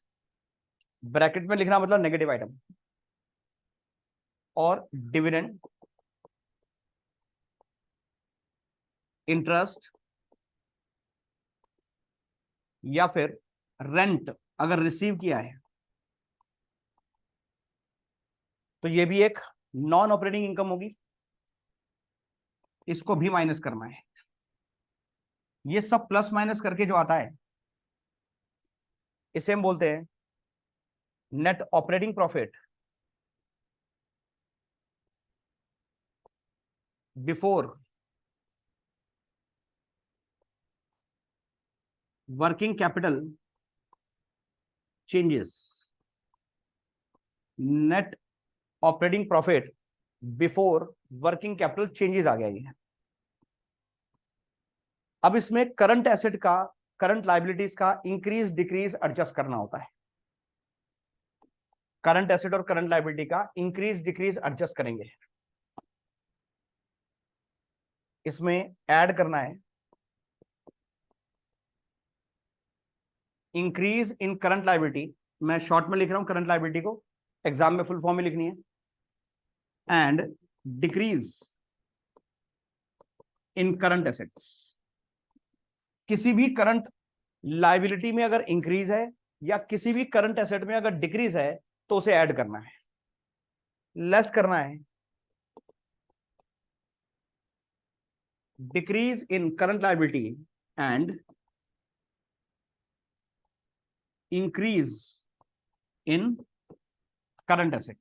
ब्रैकेट में लिखना मतलब नेगेटिव आइटम। और डिविडेंड, इंटरेस्ट या फिर रेंट अगर रिसीव किया है, तो ये भी एक नॉन ऑपरेटिंग इनकम होगी, इसको भी माइनस करना है। ये सब प्लस माइनस करके जो आता है, इसे हम बोलते हैं net operating profit before working capital changes. Net operating profit before working capital changes आ गया ये। अब इसमें करंट एसेट का, करंट लाइबिलिटीज का इंक्रीज डिक्रीज एडजस्ट करना होता है। करंट एसेट और करंट लाइबिलिटी का इंक्रीज डिक्रीज एडजस्ट करेंगे। इसमें ऐड करना है इंक्रीज इन करंट लाइबिलिटी। मैं शॉर्ट में लिख रहा हूं करंट लाइबिलिटी को, एग्जाम में फुल फॉर्म में लिखनी है। And decrease in current assets. किसी भी करंट लाइबिलिटी में अगर इंक्रीज है या किसी भी करंट एसेट में अगर डिक्रीज है, तो उसे ऐड करना है। लेस करना है decrease in current liability and increase in current asset.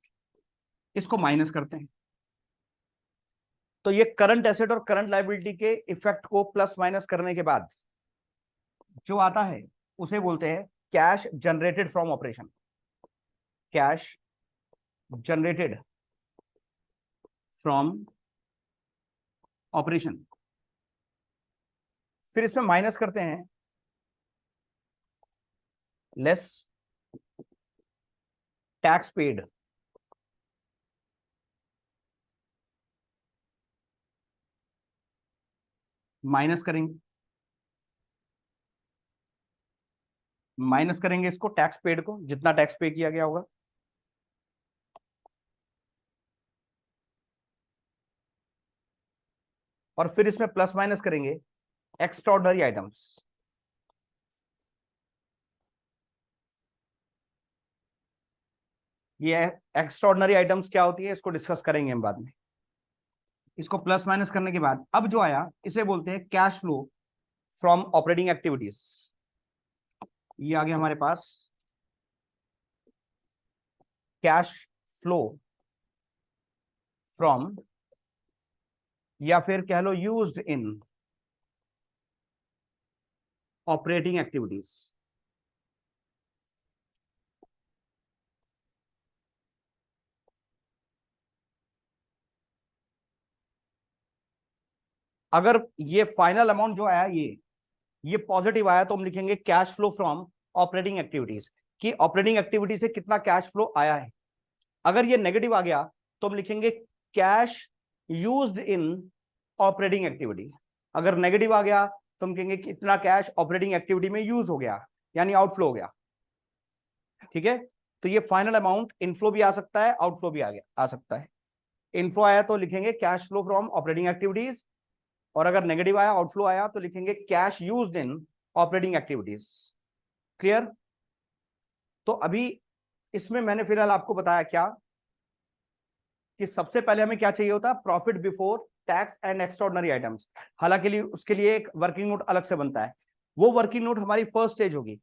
इसको माइनस करते हैं। तो ये करंट एसेट और करंट लाइबिलिटी के इफेक्ट को प्लस माइनस करने के बाद जो आता है, उसे बोलते हैं cash generated from operation. Cash generated from operation. फिर इसमें माइनस करते हैं लेस टैक्स पेड माइनस करेंगे। माइनस करेंगे इसको टैक्स पेड को, जितना टैक्स पे किया गया होगा। और फिर इसमें प्लस माइनस करेंगे एक्स्ट्राऑर्डिनरी आइटम्स। ये एक्स्ट्राऑर्डिनरी आइटम्स क्या होती है, इसको डिस्कस करेंगे हम बाद में। इसको प्लस माइनस करने के बाद अब जो आया, इसे बोलते हैं cash flow from operating activities. ये आ गया हमारे पास कैश फ्लो फ्रॉम, या फिर कह लो यूज्ड इन ऑपरेटिंग एक्टिविटीज। अगर ये फाइनल अमाउंट जो आया ये पॉजिटिव आया तो हम लिखेंगे cash flow from operating activities, कि ऑपरेटिंग एक्टिविटी से कितना कैश फ्लो आया है। अगर ये नेगेटिव आ गया तो हम लिखेंगे cash used in operating activity. अगर नेगेटिव आ गया तो हम कहेंगे कितना कैश ऑपरेटिंग एक्टिविटी में यूज हो गया, यानी आउटफ्लो हो गया। ठीक है, तो ये फाइनल अमाउंट इनफ्लो भी आ सकता है, आउटफ्लो भी आ सकता है। इनफ्लो आया तो लिखेंगे cash flow from operating activities, और अगर नेगेटिव आया, आउटफ्लो आया, तो लिखेंगे cash used in operating activities. Clear? तो अभी इसमें मैंने फिलहाल आपको बताया क्या, कि सबसे पहले हमें क्या चाहिए होता है, profit before tax and extraordinary items. हालांकि उसके लिए एक वर्किंग नोट अलग से बनता है, वो वर्किंग नोट हमारी फर्स्ट स्टेज होगी।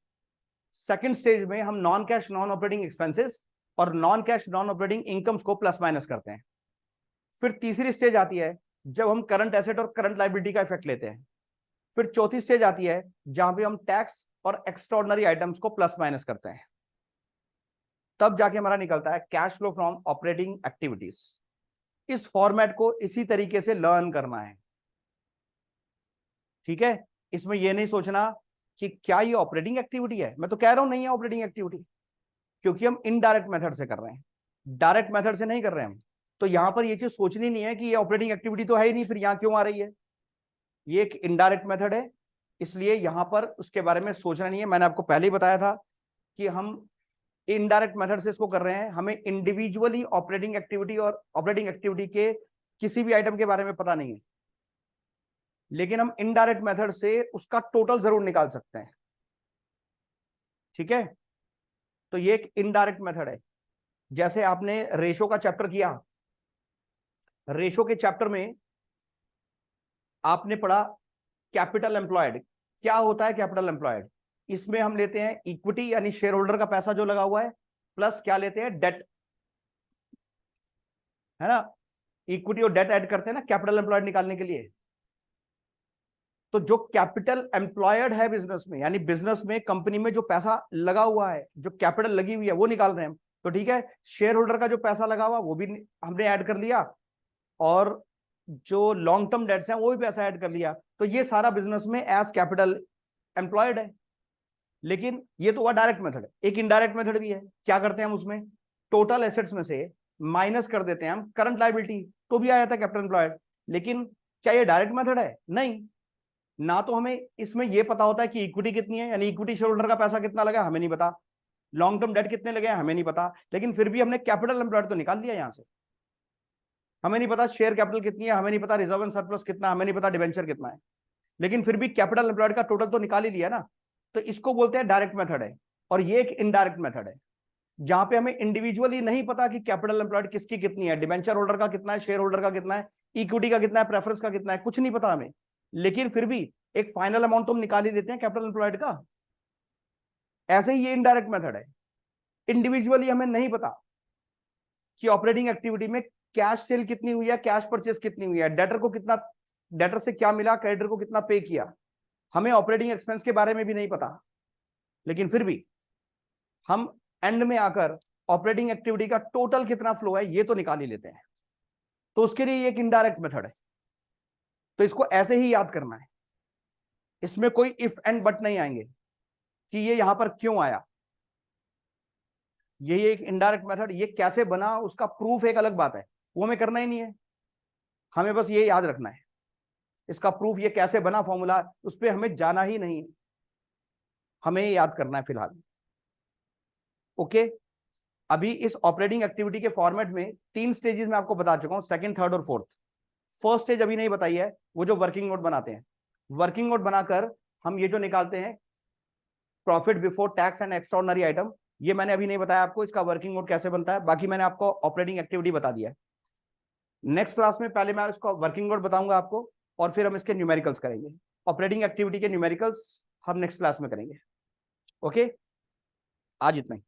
सेकंड स्टेज में हम non cash non operating expenses और non cash non operating incomes को प्लस माइनस करते हैं। फिर तीसरी स्टेज आती है जब हम करंट एसेट और करंट लायबिलिटी का इफेक्ट लेते हैं। फिर चौथी स्टेज आती है जहां पे हम टैक्स और एक्स्ट्राऑर्डिनरी आइटम्स को प्लस माइनस करते हैं। तब जाके हमारा निकलता है cash flow from operating activities. इस फॉर्मेट को इसी तरीके से लर्न करना है। ठीक है, इसमें यह नहीं सोचना कि क्या ये ऑपरेटिंग एक्टिविटी है। मैं तो कह रहा हूं नहीं है ऑपरेटिंग एक्टिविटी, क्योंकि हम इनडायरेक्ट मेथड से कर रहे हैं, डायरेक्ट मेथड से नहीं कर रहे हैं हम। तो यहां पर ये चीज सोचनी नहीं है कि ये ऑपरेटिंग एक्टिविटी तो है ही नहीं, फिर यहां क्यों आ रही है। ये एक इनडायरेक्ट मेथड है, इसलिए यहां पर उसके बारे में सोचना नहीं है। मैंने आपको पहले ही बताया था कि हम इनडायरेक्ट मेथड से इसको कर रहे हैं। हमें इंडिविजुअली ऑपरेटिंग एक्टिविटी और ऑपरेटिंग एक्टिविटी के किसी भी आइटम के बारे में पता नहीं है, लेकिन हम इनडायरेक्ट मेथड से उसका टोटल जरूर निकाल सकते हैं। ठीक है, तो ये एक इनडायरेक्ट मेथड है। जैसे आपने रेशो का चैप्टर किया, रेशो के चैप्टर में आपने पढ़ा कैपिटल एम्प्लॉयड। क्या होता है कैपिटल एम्प्लॉयड? इसमें हम लेते हैं इक्विटी यानी शेयर होल्डर का पैसा जो लगा हुआ है, प्लस क्या लेते हैं, डेट, है ना। इक्विटी और डेट ऐड करते हैं ना कैपिटल एम्प्लॉयड निकालने के लिए। तो जो कैपिटल एम्प्लॉयड है बिजनेस में, यानी बिजनेस में कंपनी में जो पैसा लगा हुआ है, जो कैपिटल लगी हुई है, वो निकाल रहे हैं हम। तो ठीक है, शेयर होल्डर का जो पैसा लगा हुआ वो भी हमने ऐड कर लिया, और जो लॉन्ग टर्म डेट्स हैं वो भी पैसा ऐड कर लिया। तो ये सारा बिजनेस में एज कैपिटल एम्प्लॉयड है। लेकिन ये तो हुआ डायरेक्ट मेथड। एक इनडायरेक्ट मेथड भी है। क्या करते हैं हम उसमें, टोटल एसेट्स में से माइनस कर देते हैं हम करंट लायबिलिटी, तो भी आ जाता है कैपिटल एम्प्लॉयड। लेकिन क्या ये डायरेक्ट मेथड है? नहीं ना। तो हमें इसमें यह पता होता है कि इक्विटी कितनी है, यानी इक्विटी शेयर होल्डर का पैसा कितना लगा हमें नहीं पता, लॉन्ग टर्म डेट कितने लगे हमें नहीं पता, लेकिन फिर भी हमने कैपिटल एम्प्लॉयड तो निकाल लिया यहां से। हमें नहीं पता शेयर कैपिटल कितनी है, हमें नहीं पता रिजर्व एंड सरप्लस कितना, हमें नहीं पता डिवेंचर कितना है, लेकिन फिर भी कैपिटल एम्प्लॉयड का टोटल तो निकाल ही लिया ना। तो इसको बोलते हैं डायरेक्ट मेथड है। और ये एक इनडायरेक्ट मेथड है जहां पे हमें इंडिविजुअली नहीं पता कि कैपिटल एम्प्लॉयड किसकी कितनी है, डिवेंचर होल्डर का कितना है, शेयर होल्डर का कितना है, इक्विटी का कितना है, प्रेफरेंस का कितना है, कुछ नहीं पता हमें। लेकिन फिर भी एक फाइनल अमाउंट तो हम निकाल ही देते हैं कैपिटल एम्प्लॉयड का। ऐसे ही ये इनडायरेक्ट मेथड है। इंडिविजुअली हमें नहीं पता कि ऑपरेटिंग एक्टिविटी में कैश सेल कितनी हुई है, कैश परचेस कितनी हुई है, डेटर को कितना, डेटर से क्या मिला, क्रेडिटर को कितना पे किया, हमें ऑपरेटिंग एक्सपेंस के बारे में भी नहीं पता। लेकिन फिर भी हम एंड में आकर ऑपरेटिंग एक्टिविटी का टोटल कितना फ्लो है ये तो निकाल ही लेते हैं। तो उसके लिए एक इनडायरेक्ट मेथड है। तो इसको ऐसे ही याद करना है, इसमें कोई इफ एंड बट नहीं आएंगे कि ये यहां पर क्यों आया। यही एक इनडायरेक्ट मेथड, ये कैसे बना उसका प्रूफ एक अलग बात है, वो हमें करना ही नहीं है। हमें बस ये याद रखना है, इसका प्रूफ ये कैसे बना फॉर्मूला, उस पर हमें जाना ही नहीं, हमें याद करना है फिलहाल। ओके, अभी इस ऑपरेटिंग एक्टिविटी के फॉर्मेट में 3 स्टेजेस में आपको बता चुका हूं, सेकंड, थर्ड और फोर्थ। फर्स्ट स्टेज अभी नहीं बताई है, वो जो वर्किंग नोट बनाते हैं। वर्किंग नोट बनाकर हम ये जो निकालते हैं profit before tax and extraordinary item, ये मैंने अभी नहीं बताया आपको इसका वर्किंग नोट कैसे बनता है। बाकी मैंने आपको ऑपरेटिंग एक्टिविटी बता दिया है। नेक्स्ट क्लास में पहले मैं इसका वर्किंग नोट बताऊंगा आपको, और फिर हम इसके न्यूमेरिकल्स करेंगे। ऑपरेटिंग एक्टिविटी के न्यूमेरिकल्स हम नेक्स्ट क्लास में करेंगे। ओके, आज इतना ही।